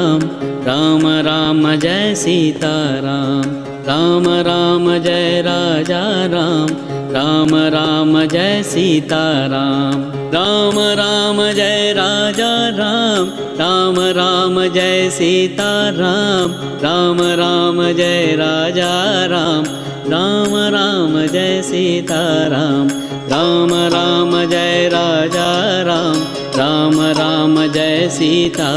Ram, Ram Ram Jai Sitaram. Ram Ram Jai Raja Ram, Ram Ram Jai Sitaram. Ram Ram Jai Raja Ram, Ram Ram Jai Sitaram. Ram Ram Jai Raja Ram, Ram Ram Jai Sitaram. Ram Ram Jai Raja Ram, Ram Ram Jai Sita.